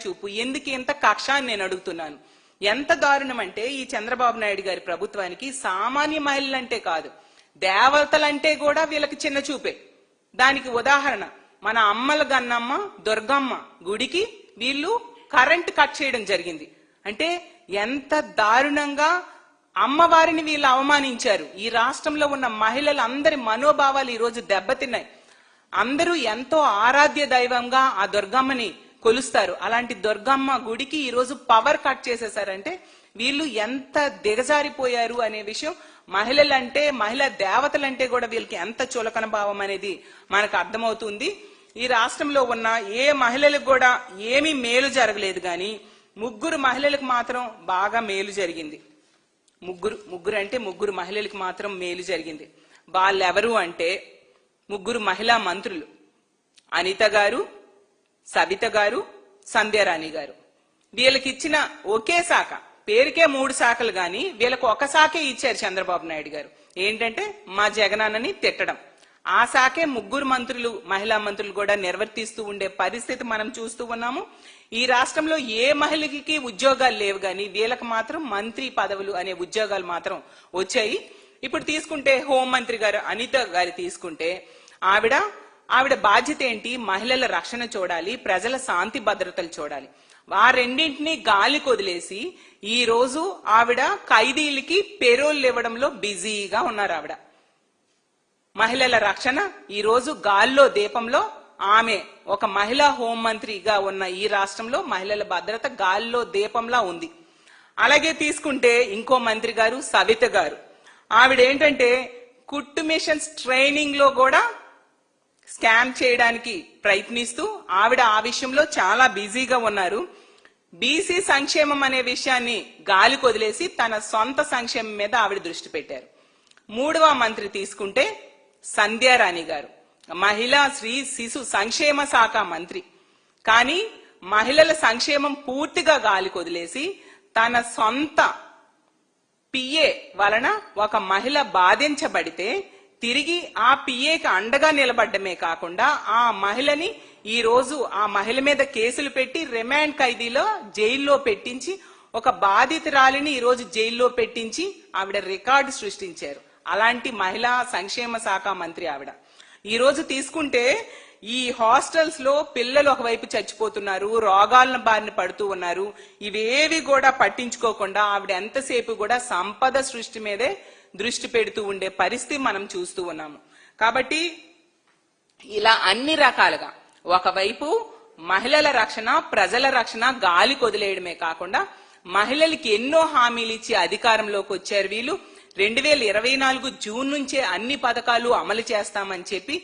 చూపు, ఎందుకు ఇంత కక్ష అని నేను అడుగుతున్నాను. ఎంత దారుణం అంటే ఈ చంద్రబాబు నాయుడు గారి ప్రభుత్వానికి సామాన్య మహిళలంటే కాదు, దేవతలంటే కూడా వీళ్ళకి చిన్న చూపే. దానికి ఉదాహరణ మన అమ్మల గన్నమ్మ దుర్గమ్మ గుడికి వీళ్ళు కరెంట్ కట్ చేయడం జరిగింది. అంటే ఎంత దారుణంగా అమ్మవారిని వీళ్ళు అవమానించారు. ఈ రాష్ట్రంలో ఉన్న మహిళలందరి మనోభావాలు ఈ రోజు దెబ్బతిన్నాయి. అందరూ ఎంతో ఆరాధ్య దైవంగా ఆ దుర్గమ్మని కొలుస్తారు. అలాంటి దుర్గమ్మ గుడికి ఈ రోజు పవర్ కట్ చేసేసారంటే వీళ్ళు ఎంత దిగజారిపోయారు అనే విషయం, మహిళలంటే మహిళా దేవతలంటే కూడా వీళ్ళకి ఎంత చులకన భావం అనేది మనకు అర్థమవుతుంది. ఈ రాష్ట్రంలో ఉన్న ఏ మహిళలకు కూడా ఏమీ మేలు జరగలేదు, కానీ ముగ్గురు మహిళలకు మాత్రం బాగా మేలు జరిగింది. ముగ్గురు మహిళలకు మాత్రం మేలు జరిగింది. వాళ్ళెవరు అంటే ముగ్గురు మహిళా మంత్రులు, అనిత గారు, సవిత గారు, సంధ్యారాణి గారు. వీళ్ళకి ఇచ్చిన ఒకే శాఖ, పేరుకే 3 శాఖలు గాని వీళ్ళకు ఒక శాఖే ఇచ్చారు చంద్రబాబు నాయుడు గారు. ఏంటంటే మా జగనన్నని తిట్టడం. ఆ శాఖే ముగ్గురు మంత్రులు, మహిళా మంత్రులు కూడా నిర్వర్తిస్తూ ఉండే పరిస్థితి మనం చూస్తూ ఉన్నాము. ఈ రాష్ట్రంలో ఏ మహిళకి ఉద్యోగాలు లేవు, కానీ వీళ్ళకి మాత్రం మంత్రి పదవులు అనే ఉద్యోగాలు మాత్రం వచ్చాయి. ఇప్పుడు తీసుకుంటే హోంమంత్రి గారు అనిత గారి తీసుకుంటే ఆవిడ బాధ్యత ఏంటి? మహిళల రక్షణ చూడాలి, ప్రజల శాంతి భద్రతలు చూడాలి. ఆ రెండింటినీ గాలికి వదిలేసి ఈ రోజు ఆవిడ ఖైదీలకి పెరోల్ ఇవ్వడంలో బిజీగా ఉన్నారు. ఆవిడ మహిళల రక్షణ ఈ రోజు గాల్లో దీపంలో, ఆమె ఒక మహిళా హోంమంత్రిగా ఉన్న ఈ రాష్ట్రంలో మహిళల భద్రత గాల్లో దీపంలా ఉంది. అలాగే తీసుకుంటే ఇంకో మంత్రి గారు సవిత గారు. ఆవిడ ఏంటంటే కుట్టు మిషన్స్ ట్రైనింగ్ లో కూడా స్కామ్ చేయడానికి ప్రయత్నిస్తూ ఆవిడ ఆ విషయంలో చాలా బిజీగా ఉన్నారు. బీసీ సంక్షేమం అనే విషయాన్ని గాలికి వదిలేసి తన సొంత సంక్షేమం మీద ఆవిడ దృష్టి పెట్టారు. 3వ మంత్రి తీసుకుంటే సంధ్యారాణి గారు, మహిళా శ్రీ శిశు సంక్షేమ శాఖ మంత్రి. కానీ మహిళల సంక్షేమం పూర్తిగా గాలికి వదిలేసి తన సొంత పిఏ వలన ఒక మహిళ బాధించబడితే తిరిగి ఆ పిఏకి అండగా నిలబడ్డమే కాకుండా ఆ మహిళని ఈ రోజు ఆ మహిళ మీద కేసులు పెట్టి రిమాండ్ ఖైదీలో జైల్లో పెట్టించి, ఒక బాధితురాలిని ఈ రోజు జైల్లో పెట్టించి ఆవిడ రికార్డు సృష్టించారు. అలాంటి మహిళా సంక్షేమ శాఖ మంత్రి ఆవిడ. ఈ రోజు తీసుకుంటే ఈ హాస్టల్స్ లో పిల్లలు ఒకవైపు చచ్చిపోతున్నారు, రోగాలను బారిన పడుతూ ఉన్నారు. ఇవేవి కూడా పట్టించుకోకుండా ఆవిడ ఎంతసేపు కూడా సంపద సృష్టి మీదే దృష్టి పెడుతూ ఉండే పరిస్థితి మనం చూస్తూ ఉన్నాము. కాబట్టి ఇలా అన్ని రకాలుగా ఒకవైపు మహిళల రక్షణ, ప్రజల రక్షణ గాలికి వదిలేయడమే కాకుండా మహిళలకి ఎన్నో హామీలు ఇచ్చి అధికారంలోకి వచ్చారు వీళ్ళు. 2024 జూన్ నుంచే అన్ని పథకాలు అమలు చేస్తామని చెప్పి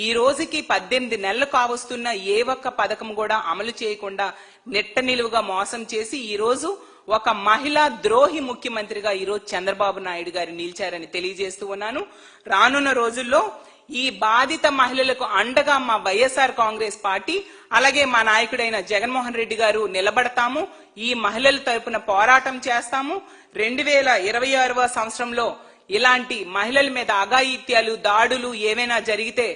ఈ రోజుకి 18 నెలలు కావస్తున్న ఏ ఒక్క పథకం కూడా అమలు చేయకుండా నెట్ట నిలువుగా మోసం చేసి ఈ రోజు ఒక మహిళా ద్రోహి ముఖ్యమంత్రిగా ఈ రోజు చంద్రబాబు నాయుడు గారు నిలిచారని తెలియజేస్తూ ఉన్నాను. రానున్న రోజుల్లో ఈ బాధిత మహిళలకు అండగా మా వైఎస్ఆర్ కాంగ్రెస్ పార్టీ, అలాగే మా నాయకుడైన జగన్మోహన్ రెడ్డి గారు నిలబడతాము. ఈ మహిళల తరపున పోరాటం చేస్తాము. 2026వ సంవత్సరంలో ఇలాంటి మహిళల మీద అఘాయిత్యాలు, దాడులు ఏవైనా జరిగితే